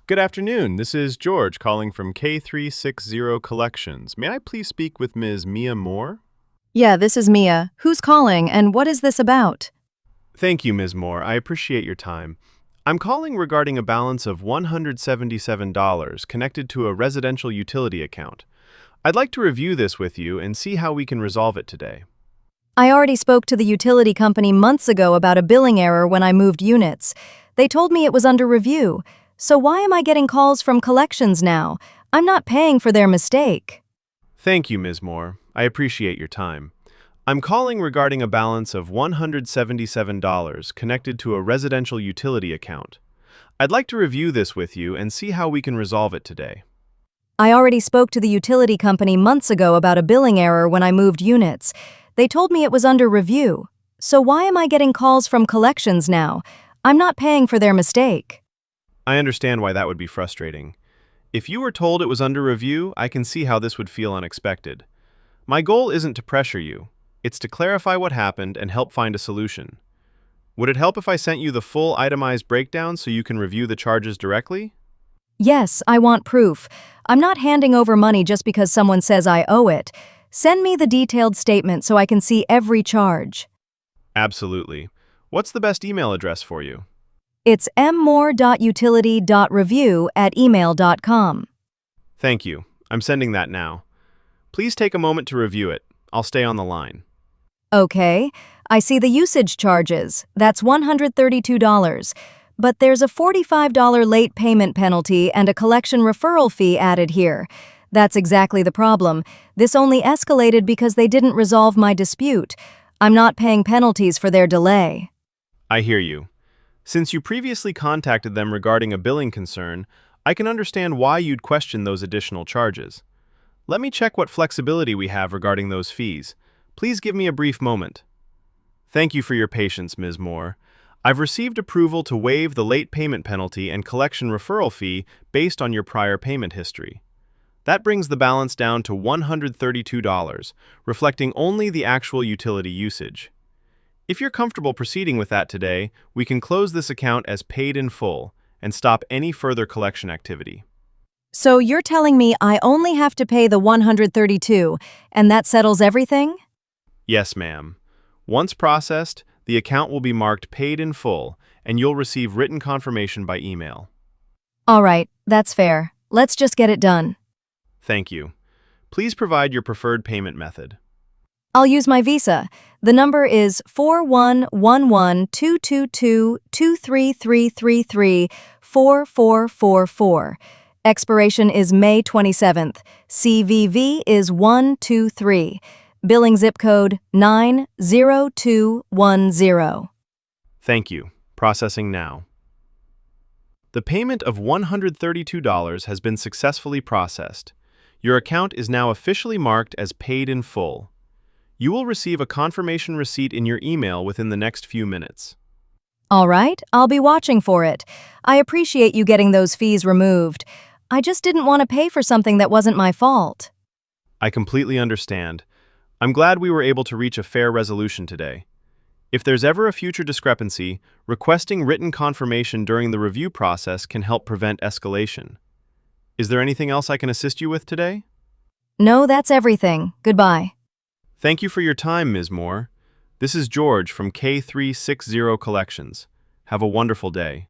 Good afternoon. This is George calling from K360 Collections. May I please speak with Ms. Mia Moore? Yeah, this is Mia. Who's calling and what is this about? Thank you, Ms. Moore. I appreciate your time. I'm calling regarding a balance of $177 connected to a residential utility account. I'd like to review this with you and see how we can resolve it today. I already spoke to the utility company months ago about a billing error when I moved units. They told me it was under review. So why am I getting calls from collections now? I'm not paying for their mistake. Thank you, Ms. Moore. I appreciate your time. I'm calling regarding a balance of $177 connected to a residential utility account. I'd like to review this with you and see how we can resolve it today. I already spoke to the utility company months ago about a billing error when I moved units. They told me it was under review. So why am I getting calls from collections now? I'm not paying for their mistake. I understand why that would be frustrating. If you were told it was under review, I can see how this would feel unexpected. My goal isn't to pressure you. It's to clarify what happened and help find a solution. Would it help if I sent you the full itemized breakdown so you can review the charges directly? Yes, I want proof. I'm not handing over money just because someone says I owe it. Send me the detailed statement so I can see every charge. Absolutely. What's the best email address for you? It's mmore.utility.review@email.com. Thank you. I'm sending that now. Please take a moment to review it. I'll stay on the line. Okay, I see the usage charges. That's $132. But there's a $45 late payment penalty and a collection referral fee added here. That's exactly the problem. This only escalated because they didn't resolve my dispute. I'm not paying penalties for their delay. I hear you. Since you previously contacted them regarding a billing concern, I can understand why you'd question those additional charges. Let me check what flexibility we have regarding those fees. Please give me a brief moment. Thank you for your patience, Ms. Moore. I've received approval to waive the late payment penalty and collection referral fee based on your prior payment history. That brings the balance down to $132, reflecting only the actual utility usage. If you're comfortable proceeding with that today, we can close this account as paid in full and stop any further collection activity. So you're telling me I only have to pay the $132, and that settles everything? Yes, ma'am. Once processed, the account will be marked paid in full, and you'll receive written confirmation by email. All right, that's fair. Let's just get it done. Thank you. Please provide your preferred payment method. I'll use my Visa. The number is 4111222233334444. Expiration is May 27th. CVV is 123. Billing zip code 90210. Thank you. Processing now. The payment of $132 has been successfully processed. Your account is now officially marked as paid in full. You will receive a confirmation receipt in your email within the next few minutes. All right, I'll be watching for it. I appreciate you getting those fees removed. I just didn't want to pay for something that wasn't my fault. I completely understand. I'm glad we were able to reach a fair resolution today. If there's ever a future discrepancy, requesting written confirmation during the review process can help prevent escalation. Is there anything else I can assist you with today? No, that's everything. Goodbye. Thank you for your time, Ms. Moore. This is George from K360 Collections. Have a wonderful day.